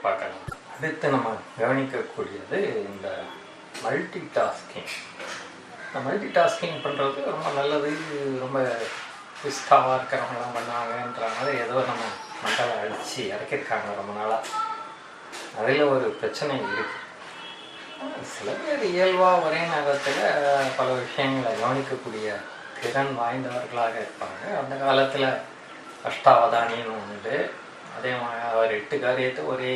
பார்க்கலாம். அடுத்து நம்ம கவனிக்கக்கூடியது இந்த மல்டி டாஸ்கிங். இந்த மல்டி டாஸ்கிங் பண்ணுறது ரொம்ப நல்லது, ரொம்ப ரிஸ்காவாக இருக்கிறவங்களாம் பண்ணுவாங்கன்ற மாதிரி ஏதோ நம்ம மண்டலை அழித்து இறக்கியிருக்காங்க ரொம்ப நாளாக. அதில் ஒரு பிரச்சனை இருக்குது. சில பேர் இயல்பாக ஒரே நேரத்தில் பல விஷயங்களை கவனிக்கக்கூடிய திறன் வாய்ந்தவர்களாக இருப்பாங்க. அந்த காலத்தில் அஷ்டாவதானின்னு உண்டு. அதே மாதிரி அவர் 8 காரியத்தை ஒரே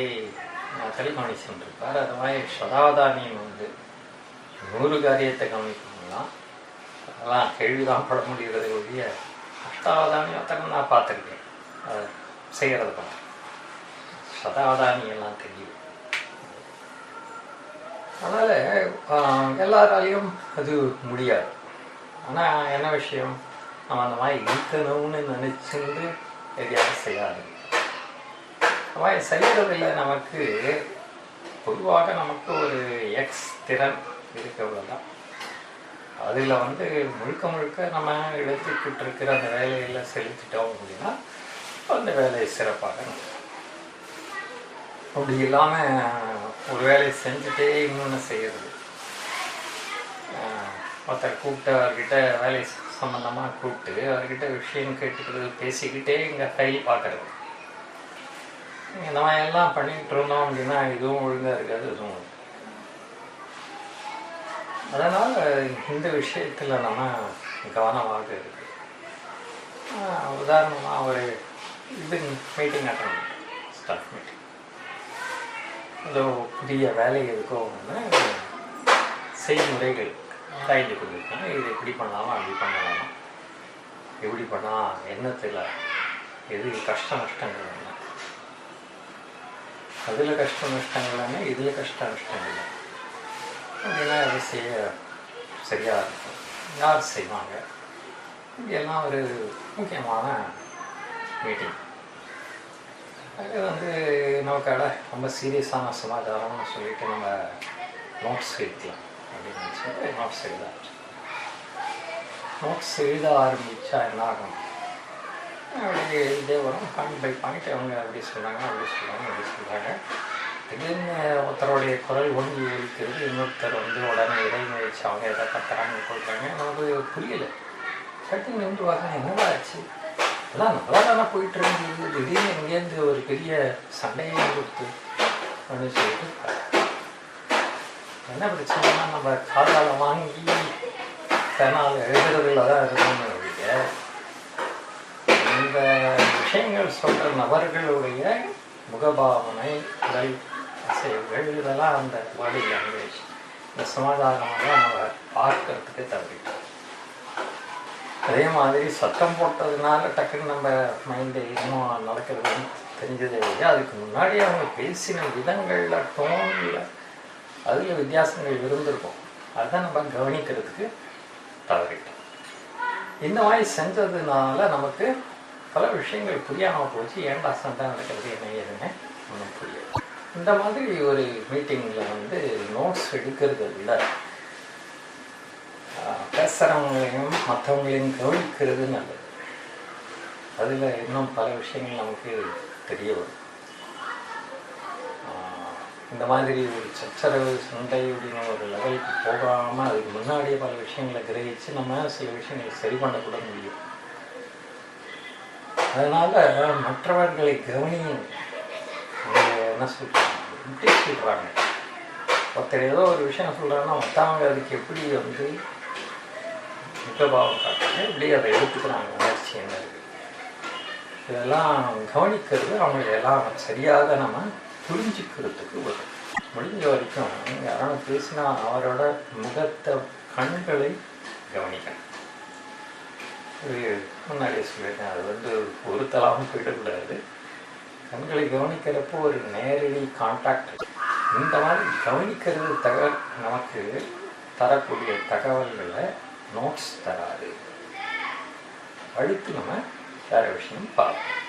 நேரத்தில் கவனிச்சுருப்பார். அது மாதிரி சதாவதானின்னு உண்டு, 100 காரியத்தை கவனிக்கணும்லாம். அதெல்லாம் கேள்விதான் பட முடிகிறது ஒழிய அஷ்டாவதானியத்தை நான் பார்த்துருக்கேன், அதை செய்கிறத பார்த்து. சதாவதானியெல்லாம் தெரியும். அதனால் எல்லாராலையும் அது முடியாது. ஆனால் என்ன விஷயம், நம்ம அந்த மாதிரி இருக்கணும்னு நினச்சிருந்து எதையாவது செய்யாது. அந்த மாதிரி செய்கிறதில்ல. நமக்கு பொதுவாக நமக்கு ஒரு எக்ஸ் திறன் இருக்கவ்வளோதான். அதில் முழுக்க முழுக்க நம்ம எடுத்துக்கிட்டு இருக்கிற அந்த வேலையில் செலுத்திட்டோம் அப்படின்னா அந்த வேலையை சிறப்பாக அப்படி இல்லாமல் ஒரு வேலையை செஞ்சுட்டே இன்னொன்று செய்கிறது. ஒருத்தர் கூப்பிட்டு அவர்கிட்ட வேலை சம்மந்தமாக கூப்பிட்டு அவர்கிட்ட விஷயம் கேட்டுக்கிறது, பேசிக்கிட்டே இங்கே ஃபைல் பார்க்குறது, இந்த மாதிரி எல்லாம் பண்ணிகிட்டு இருந்தோம் அப்படின்னா இதுவும் ஒழுங்காக இருக்காது, இதுவும் ஒழுங்கு. அதனால் இந்த விஷயத்தில் நம்ம கவனமாக இருக்குது. உதாரணமாக ஒரு மீட்டிங் அட்டன் ஸ்டாஃப் மீட்டிங், ஏதோ புதிய வேலை இருக்கோன்னு செய்முறைகள் கைது கொடுத்துருக்காங்க. இது இப்படி பண்ணலாமா, அப்படி பண்ணலாமா, எப்படி பண்ணால் என்னத்தில் எது கஷ்ட நஷ்டங்கள் என்ன, அதில் கஷ்ட நஷ்டங்கள் என்ன, இதில் கஷ்ட நஷ்டங்கள் என்ன அப்படின்னா அது செய்ய சரியாக இருக்கும், யார் செய்வாங்க, இதெல்லாம் ஒரு முக்கியமான மீட்டிங். அது நமக்காக ரொம்ப சீரியஸான சமாச்சாரம்னு சொல்லிட்டு நம்ம நோட்ஸ் எழுதலாம் அப்படின்னு சொல்லி நோட்ஸ் எழுத ஆரம்பித்தா என்ன ஆகும், அப்படி எழுதே வரும். பாயிண்ட் பை பாயிண்ட் அவங்க அப்படி சொல்கிறாங்க, அப்படி சொல்கிறாங்க, அப்படி சொல்கிறாங்க. திடீர்னு ஒருத்தருடைய குரல் ஒங்கி இருக்கிறது, இன்னொருத்தர் உடனே இடைமுயற்சி அவங்க எதை கத்துறாங்க சொல்கிறாங்க. நமக்கு புரியலை. கட்டி நின்று வாங்க, என்னடா ஆச்சு, எல்லாம் நல்லா தானே போயிட்டு இருந்தது, திடீர்னு எங்கேருந்து ஒரு பெரிய சண்டையை கொடுத்து அப்படின்னு சொல்லிட்டு என்ன பிரச்சனைனா நம்ம காதால் வாங்கி தன்னால் எழுதுறதுல தான் இருக்கணும்னு ஒழிய இந்த விஷயங்கள் சொல்கிற நபர்களுடைய முகபாவனை, உடல் அசைவுகள், இதெல்லாம் அந்த பாடி லாங்குவேஜ், இந்த சமாதானமாக நம்ம பார்க்கறதுக்கு தவறிட்டோம். அதே மாதிரி சத்தம் போட்டதுனால டக்குன்னு நம்ம மைண்டு இன்னும் நடக்கிறதுன்னு தெரிஞ்சதே இல்லையா. அதுக்கு முன்னாடி அவங்க பேசின விதங்களில், டோனில், அதில் வித்தியாசங்கள் இருந்திருக்கும். அதுதான் நம்ம கவனிக்கிறதுக்கு தவறிட்டோம். இந்த மாதிரி செஞ்சதுனால நமக்கு பல விஷயங்கள் புரியாமல் போச்சு. ஏன்டா சண்டை நடக்கிறது, என்ன ஏதுன்னு ஒன்றும் புரியாது. இந்த மாதிரி ஒரு மீட்டிங்கில் நோட்ஸ் எடுக்கிறத விட பேசுகிறவங்களையும் மற்றவங்களையும் கவனிக்கிறது நல்லது. அதில் இன்னும் பல விஷயங்கள் நமக்கு தெரிய வரும். இந்த மாதிரி ஒரு சச்சரவு சண்டை அப்படின்னு ஒரு லெவலுக்கு போகாமல் அதுக்கு முன்னாடியே பல விஷயங்களை கிரகிச்சு நம்ம சில விஷயங்களை சரி பண்ணக்கூட முடியும். அதனால் மற்றவர்களை கவனியும். என்ன சொல்கிறாங்க, எப்படி சொல்கிறாங்க, ஒருத்தர் ஏதோ ஒரு விஷயம் சொல்கிறாங்கன்னா மற்றவங்க அதுக்கு எப்படி முகபாவம் காட்டுறாங்க, எப்படி அதை எடுத்துக்கிறாங்க, உணர்ச்சி என்ன இருக்குது, இதெல்லாம் கவனிக்கிறது அவங்களெல்லாம் சரியாக நம்ம புரிஞ்சுக்கிறதுக்கு வரும். முடிஞ்ச வரைக்கும் யாராலும் பேசினா அவரோட முகத்தை, கண்களை கவனிக்கணும். முன்னாடியே சொல்லியிருக்கேன், அது ஒரு தலாமல் போயிடக்கூடாது. கண்களை கவனிக்கிறப்போ ஒரு நேரடி கான்டாக்ட். இந்த மாதிரி கவனிக்கிறது நமக்கு தரக்கூடிய தகவல்களை நோட்ஸ் தராது. அடுத்து நம்ம வேறு விஷயம் பார்ப்போம்.